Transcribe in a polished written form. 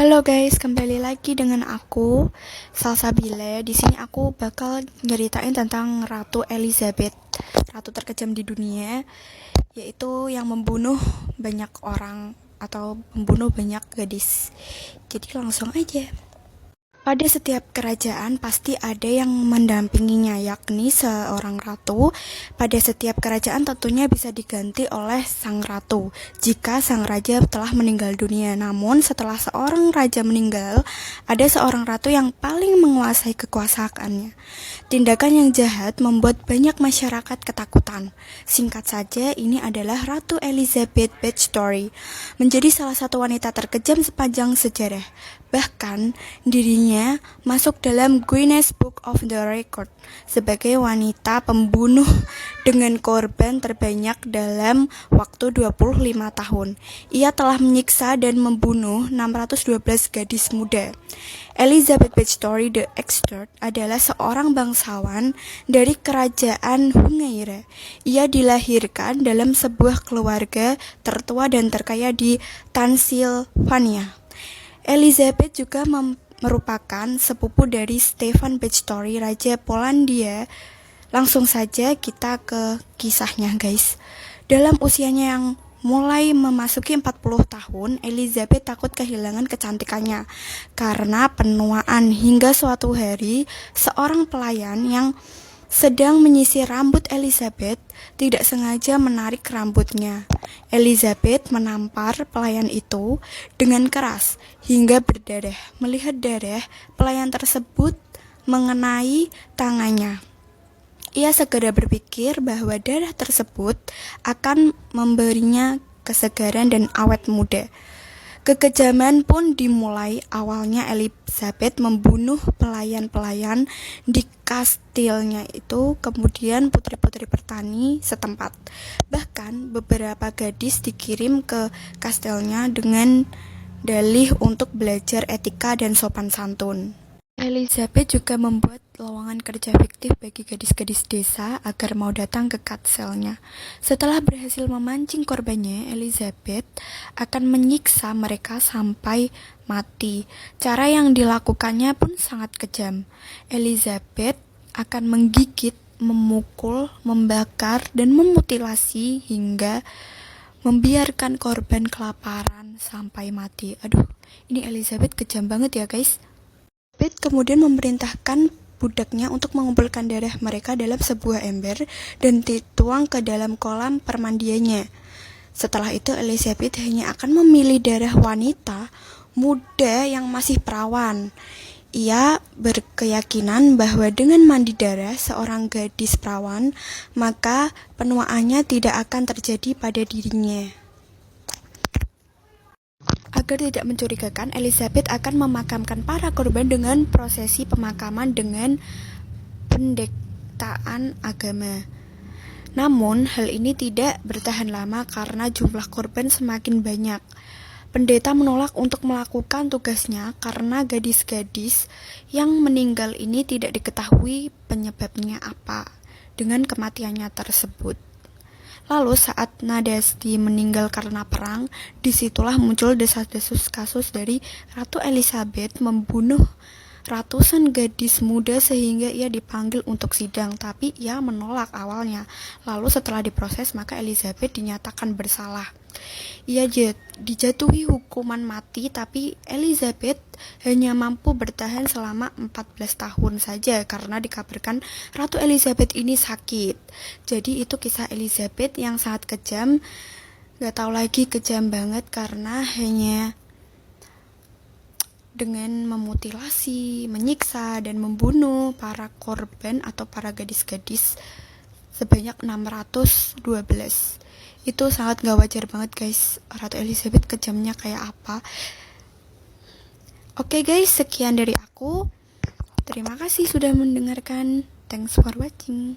Halo guys, kembali lagi dengan aku Salsabile. Di sini aku bakal nyeritain tentang Ratu Elizabeth, ratu terkejam di dunia, yaitu yang membunuh banyak orang atau membunuh banyak gadis. Jadi langsung aja. Pada setiap kerajaan pasti ada yang mendampinginya, yakni seorang ratu. Pada setiap kerajaan tentunya bisa diganti oleh sang ratu jika sang raja telah meninggal dunia. Namun setelah seorang raja meninggal, ada seorang ratu yang paling menguasai kekuasaannya. Tindakan yang jahat membuat banyak masyarakat ketakutan. Singkat saja, ini adalah Ratu Elizabeth Bathory, menjadi salah satu wanita terkejam sepanjang sejarah. Bahkan dirinya masuk dalam Guinness Book of the Record sebagai wanita pembunuh dengan korban terbanyak dalam waktu 25 tahun. Ia telah menyiksa dan membunuh 612 gadis muda. Elizabeth Bathory the Exeter adalah seorang bangsawan dari kerajaan Hungaria. Ia dilahirkan dalam sebuah keluarga tertua dan terkaya di Transilvania. Elizabeth juga merupakan sepupu dari Stefan Bathory, Raja Polandia. Langsung saja kita ke kisahnya guys. Dalam usianya yang mulai memasuki 40 tahun, Elizabeth takut kehilangan kecantikannya karena penuaan. Hingga suatu hari, seorang pelayan yang sedang menyisir rambut Elizabeth tidak sengaja menarik rambutnya. Elizabeth menampar pelayan itu dengan keras hingga berdarah. Melihat darah, pelayan tersebut mengenai tangannya. Ia segera berpikir bahwa darah tersebut akan memberinya kesegaran dan awet muda. Kekejaman pun dimulai. Awalnya Elizabeth membunuh pelayan-pelayan di kastilnya itu, kemudian putri-putri petani setempat. Bahkan beberapa gadis dikirim ke kastilnya dengan dalih untuk belajar etika dan sopan santun. Elizabeth juga membuat lowongan kerja fiktif bagi gadis-gadis desa agar mau datang ke kastilnya. Setelah berhasil memancing korbannya, Elizabeth akan menyiksa mereka sampai mati. Cara yang dilakukannya pun sangat kejam. Elizabeth akan menggigit, memukul, membakar, dan memutilasi hingga membiarkan korban kelaparan sampai mati. Aduh, ini Elizabeth kejam banget ya guys. Elizabeth kemudian memerintahkan budaknya untuk mengumpulkan darah mereka dalam sebuah ember dan dituang ke dalam kolam permandiannya. Setelah itu Elizabeth hanya akan memilih darah wanita muda yang masih perawan. Ia berkeyakinan bahwa dengan mandi darah seorang gadis perawan, maka penuaannya tidak akan terjadi pada dirinya. Agar tidak mencurigakan, Elizabeth akan memakamkan para korban dengan prosesi pemakaman dengan pendektaan agama. Namun, hal ini tidak bertahan lama karena jumlah korban semakin banyak. Pendeta menolak untuk melakukan tugasnya karena gadis-gadis yang meninggal ini tidak diketahui penyebabnya apa dengan kematiannya tersebut. Lalu saat Nadasti meninggal karena perang, disitulah muncul desas-desus kasus dari Ratu Elizabeth membunuh ratusan gadis muda sehingga ia dipanggil untuk sidang, tapi ia menolak awalnya. Lalu setelah diproses, maka Elizabeth dinyatakan bersalah. Ia dijatuhi hukuman mati, tapi Elizabeth hanya mampu bertahan selama 14 tahun saja karena dikabarkan Ratu Elizabeth ini sakit. Jadi itu kisah Elizabeth yang sangat kejam. Gak tahu lagi kejam banget karena hanya dengan memutilasi, menyiksa, dan membunuh para korban atau para gadis-gadis sebanyak 612. Itu sangat gak wajar banget guys. Ratu Elizabeth kejamnya kayak apa. Oke guys, sekian dari aku. Terima kasih sudah mendengarkan. Thanks for watching.